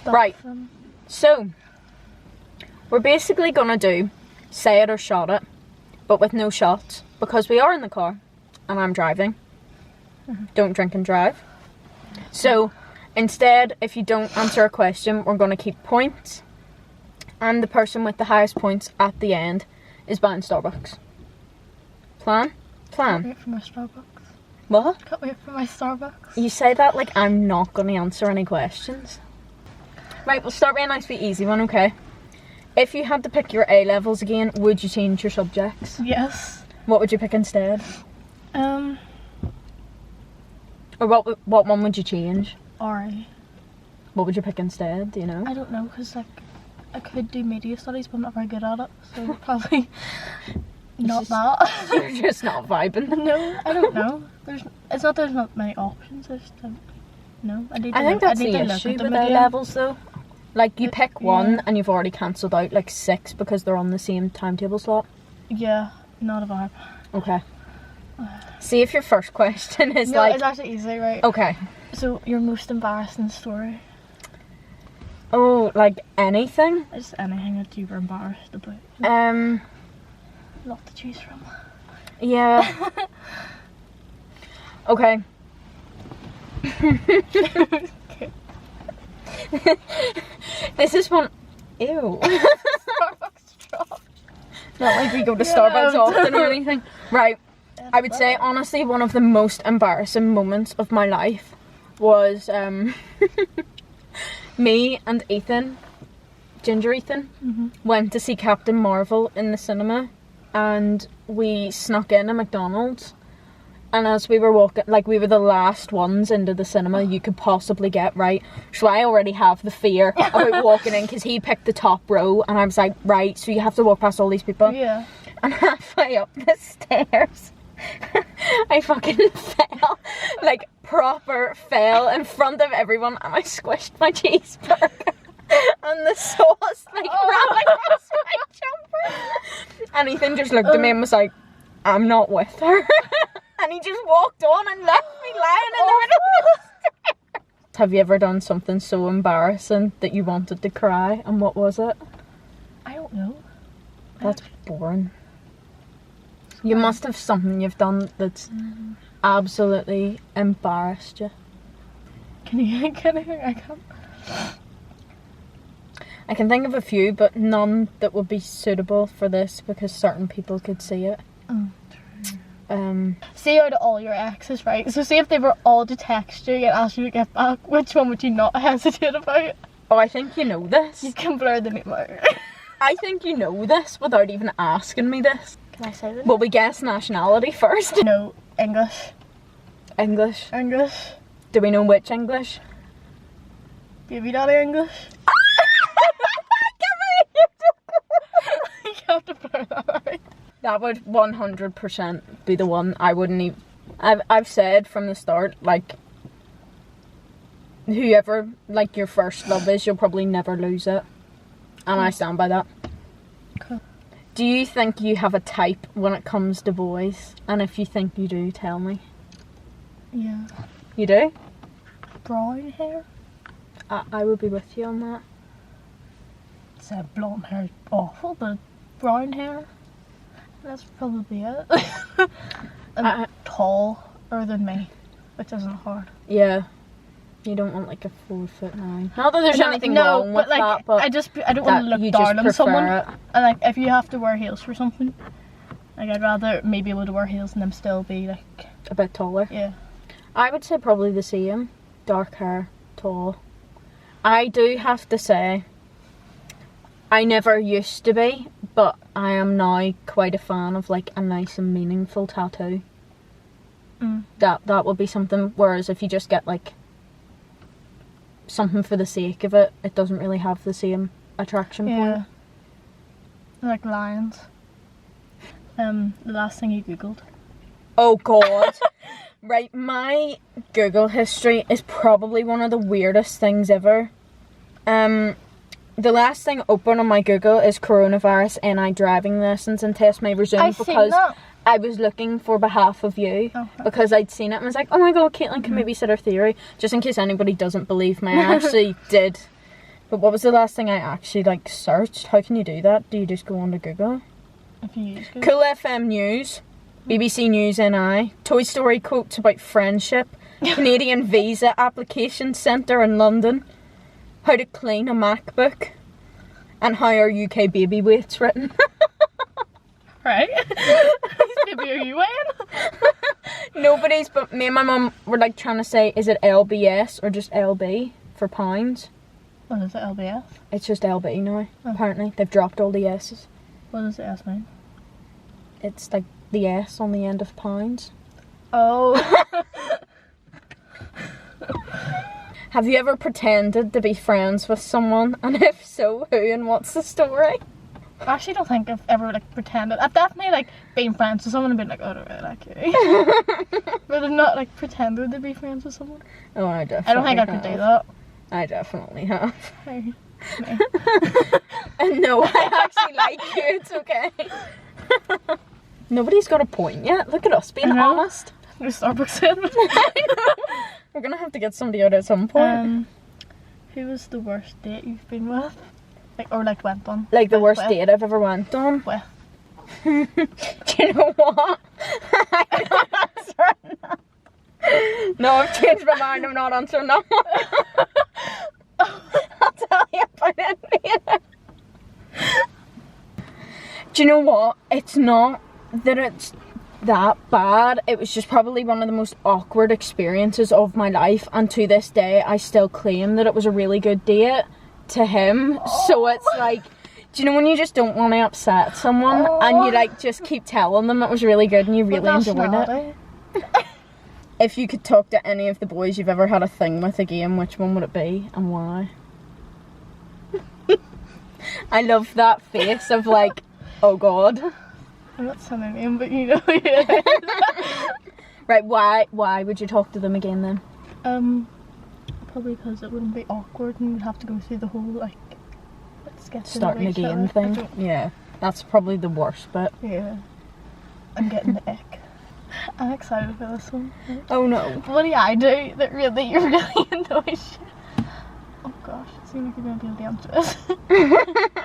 stuff. Right. So, we're basically gonna do say it or shot it, but with no shots, because we are in the car and I'm driving. Don't drink and drive. So, instead, if you don't answer a question, we're gonna keep points, and the person with the highest points at the end is buying Starbucks. Plan? Can't wait for my Starbucks. What? Can't wait for my Starbucks. You say that like I'm not gonna answer any questions. Right, we'll start with a nice wee easy one, okay? If you had to pick your A levels again, would you change your subjects? Yes. What would you pick instead? Or what one would you change? RA. What would you pick instead, do you know? I don't know, because like I could do media studies, but I'm not very good at it, so probably not that. You're just not vibing. No, I don't know. It's not there's not many options. I just don't know. I think that's the issue with A levels though. Like you pick one and you've already cancelled out like 6 because they're on the same timetable slot. Yeah, not a vibe. Okay. See if your first question is No, it's actually easy, right? Okay. So your most embarrassing story? Oh, like anything? Just anything that you were embarrassed about. Lot to choose from. Yeah. Okay. This is one. Ew. Starbucks drop. Not like we go to Starbucks often or anything. Right. I would say honestly one of the most embarrassing moments of my life was me and Ethan, Ginger Ethan, went to see Captain Marvel in the cinema, and we snuck in a McDonald's, and as we were walking, like we were the last ones into the cinema you could possibly get, right? So I already have the fear about walking in because he picked the top row, and I was like, right, so you have to walk past all these people. Yeah. And halfway up the stairs I fucking fell, like proper fell in front of everyone, and I squished my cheeseburger and the sauce like ran across my jumper. And Ethan just looked at me and was like, I'm not with her. And he just walked on and left me lying in the middle of the stairs. Have you ever done something so embarrassing that you wanted to cry, and what was it? I don't know. That's boring. You must have something you've done that's absolutely embarrassed you. I can't. I can think of a few, but none that would be suitable for this because certain people could see it. Oh, true. Say out of all your exes, right? So say if they were all to text you and ask you to get back, which one would you not hesitate about? Oh, I think you know this. You can blur the name out. I think you know this without even asking me this. Can I say this? Well, we guess nationality first. No, English. English. English. Do we know which English? Baby daddy English. You have to blur that out. That would 100% be the one. I wouldn't even... I've said from the start, like, whoever, like, your first love is, you'll probably never lose it. And I stand by that. Cool. Do you think you have a type when it comes to boys? And if you think you do, tell me. Yeah. You do? Brown hair? I would be with you on that. So blonde hair is awful, but brown hair? That's probably it. And taller than me, which isn't hard. Yeah. You don't want like a 4'9". Not that there's anything wrong with that, but I don't want to look down on someone. It. And like, if you have to wear heels for something, like I'd rather me be able to wear heels and them still be like a bit taller. Yeah. I would say probably the same. Dark hair, tall. I do have to say, I never used to be, but I am now quite a fan of like a nice and meaningful tattoo. That would be something. Whereas if you just get like something for the sake of it, it doesn't really have the same attraction point. Like lions. The last thing you googled. Oh god. Right, my Google history is probably one of the weirdest things ever. The last thing open on my Google is coronavirus NI driving lessons and test may resume because I was looking for behalf of you because I'd seen it and was like, oh my god, Caitlyn can maybe set her theory. Just in case anybody doesn't believe me, I actually did But what was the last thing I actually, like, searched? How can you do that? Do you just go on to Google? If you use Google. Cool FM News, BBC News NI, Toy Story quotes about friendship, Canadian Visa Application Centre in London, how to clean a MacBook, and how are UK baby weights written. Right? Whose baby are you weighing? Nobody's, but me and my mum were like trying to say, is it LBS or just LB for pounds? What is it, LBS? It's just LB now, Oh. apparently. They've dropped all the S's. What does the S mean? It's like the S on the end of pounds. Oh. Have you ever pretended to be friends with someone? And if so, who and what's the story? I actually don't think I've ever like pretended. I've definitely like been friends with someone and been like, oh, I don't really like you. But I've not like pretended to be friends with someone. Oh, I I definitely don't think I could do that. I definitely have. Hey. And no, I actually like you, it's okay. Nobody's got a point yet. Look at us being I know. honest. No Starbucks in. I know. We're gonna have to get somebody out at some point. Who was the worst date you've been with? Like, or like went on? Like the With- worst with- date I've ever went on. With. Do you know what? I'm not answering that. No, I've changed my mind. I'm not answering that one. I'll tell you about it later. Do you know what? It's not that it's that bad. It was just probably one of the most awkward experiences of my life, and to this day I still claim that it was a really good date to him. So it's like, do you know when you just don't want to upset someone and you like just keep telling them it was really good and you really What enjoyed it? nationality? If you could talk to any of the boys you've ever had a thing with again, which one would it be and why? I love that face of like, oh god. I'm not saying their name, but you know who it is. Right, why would you talk to them again then? Probably because it wouldn't be awkward and we'd have to go through the whole like, let's get to Starting know each again other. I thing. don't- Yeah, that's probably the worst bit. Yeah. I'm getting the ick. I'm excited for this one. Oh no. What do I do that really annoys you? Oh gosh, it seems like you're going to be able to answer this.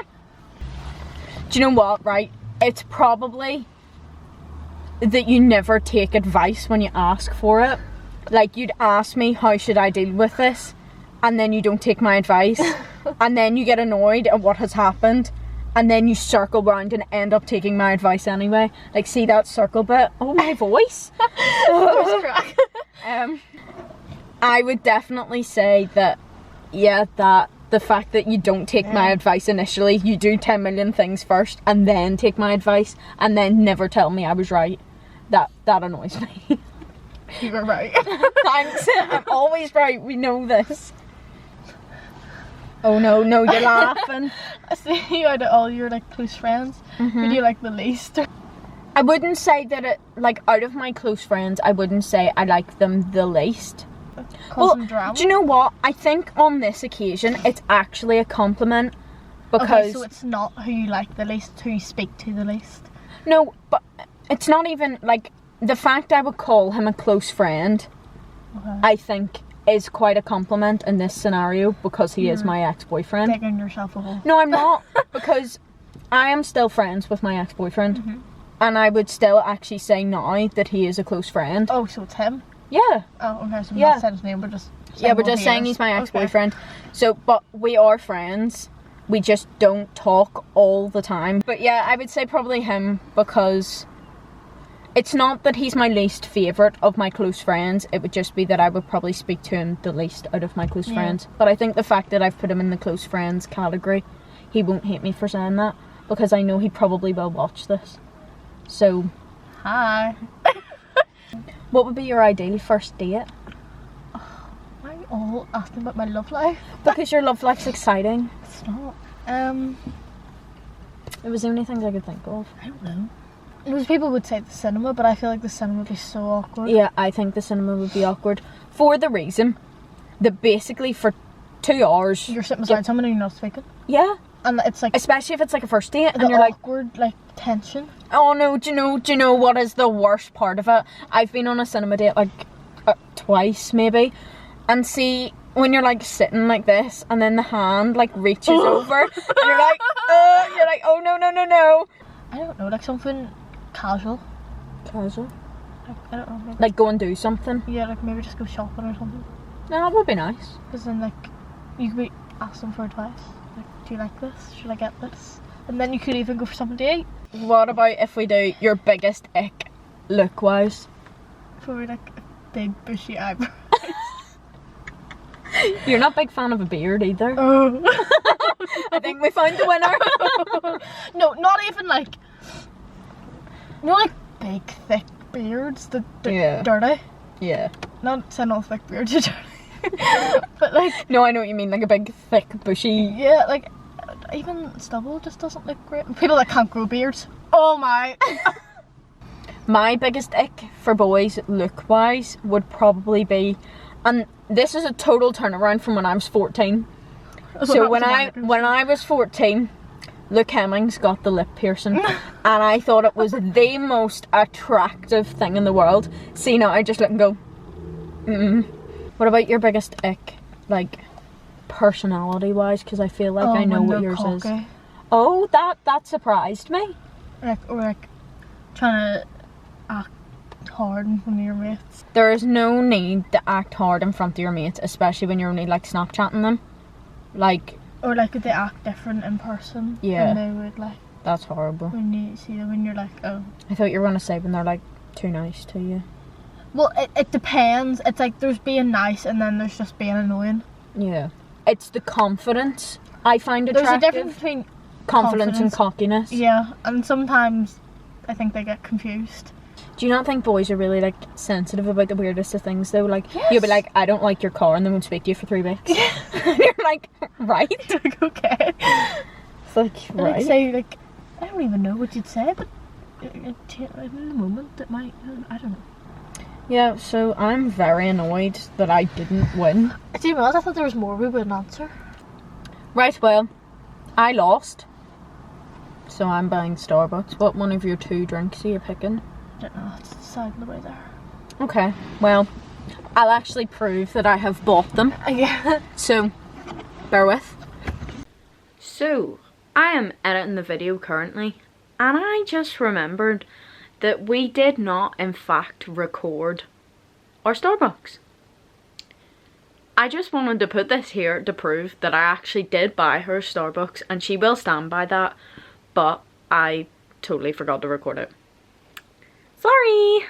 Do you know what, right? It's probably that you never take advice when you ask for it. Like, you'd ask me, how should I deal with this? And then you don't take my advice. And then you get annoyed at what has happened. And then you circle round and end up taking my advice anyway. Like, see that circle bit? Oh, my voice. I would definitely say that, yeah, that the fact that you don't take my advice initially, you do 10 million things first and then take my advice and then never tell me I was right. That annoys me. You were right. Thanks. I'm always right. We know this. Oh no, you're laughing. I see you out of all your like close friends. Who do you like the least? I wouldn't say that it, like, out of my close friends, I wouldn't say I like them the least. Cause some drama. Do you know what? I think on this occasion, it's actually a compliment. Because... Okay, so it's not who you like the least, who you speak to the least. No, but it's not even, like, the fact I would call him a close friend, Okay. I think, is quite a compliment in this scenario because he is my ex-boyfriend. Digging yourself a hole. No, I'm not, because I am still friends with my ex-boyfriend. And I would still actually say now that he is a close friend. Oh, so it's him? Yeah. Oh, okay, so we're Yeah. not saying his name, we're just Yeah, we're what just he saying is. he's my Okay. ex-boyfriend. So, but we are friends. We just don't talk all the time. But yeah, I would say probably him because it's not that he's my least favourite of my close friends. It would just be that I would probably speak to him the least out of my close friends. But I think the fact that I've put him in the close friends category, he won't hate me for saying that because I know he probably will watch this. So, Hi. what would be your ideal first date? Why are you all asking about my love life? Because your love life's exciting. It's not. It was the only things I could think of. I don't know. Most people would say the cinema, but I feel like the cinema would be so awkward. Yeah, I think the cinema would be awkward for the reason that basically for 2 hours... You're sitting beside someone and you're not speaking. Yeah. And it's like Especially if it's like a first date the and you're like, awkward, like, tension. oh no, do you know what is the worst part of it? I've been on a cinema date like twice maybe, and see, when you're like sitting like this and then the hand like reaches over and you're like, oh no no no no. I don't know, like something casual. Casual? Like, I don't know. Maybe, Like go and do something. yeah, like maybe just go shopping or something. No, that would be nice. Because then like you could be ask them for advice. Like, do you like this? Should I get this? And then you could even go for something to eat. What about if we do your biggest ick look wise? Probably like a big bushy eyebrow. You're not a big fan of a beard either. Oh. I think we found the winner. No, not even like, you know, like big thick beards that Yeah. dirty. Yeah. Not saying all thick beards are dirty. But like, No, I know what you mean, like a big thick bushy. yeah, like even stubble just doesn't look great. People that can't grow beards. Oh my. My biggest ick for boys look wise would probably be, and this is a total turnaround from when I was 14. So when I was 14, Luke Hemmings got the lip piercing and I thought it was the most attractive thing in the world. See, now I just look and go, What about your biggest ick, like personality wise? Because I feel like I know what yours is. Oh, that surprised me. Or like trying to act hard in front of your mates. There is no need to act hard in front of your mates, especially when you're only like Snapchatting them. Like, or like they act different in person. Yeah. And they would like, that's horrible. when you see them and you're like, oh. I thought you were gonna say when they're like too nice to you. Well, it depends. It's like there's being nice and then there's just being annoying. Yeah. It's the confidence I find attractive. There's a difference between confidence and cockiness. Yeah, and sometimes I think they get confused. Do you not think boys are really like sensitive about the weirdest of things though? Like, Yes. you'll be like, I don't like your car, and they won't speak to you for 3 weeks. And you're like, right? Like, okay. It's like, right. Like, say, like, I don't even know what you'd say, but in the moment it might, I don't know. Yeah, so I'm very annoyed that I didn't win. I didn't realise, I thought there was more we wouldn't answer. Right, well, I lost. So I'm buying Starbucks. What one of your 2 drinks are you picking? I don't know, it's deciding the way there. Okay, well, I'll actually prove that I have bought them. Yeah. So, bear with. So, I am editing the video currently, and I just remembered that we did not, in fact, record our Starbucks. I just wanted to put this here to prove that I actually did buy her Starbucks, and she will stand by that, but I totally forgot to record it. Sorry!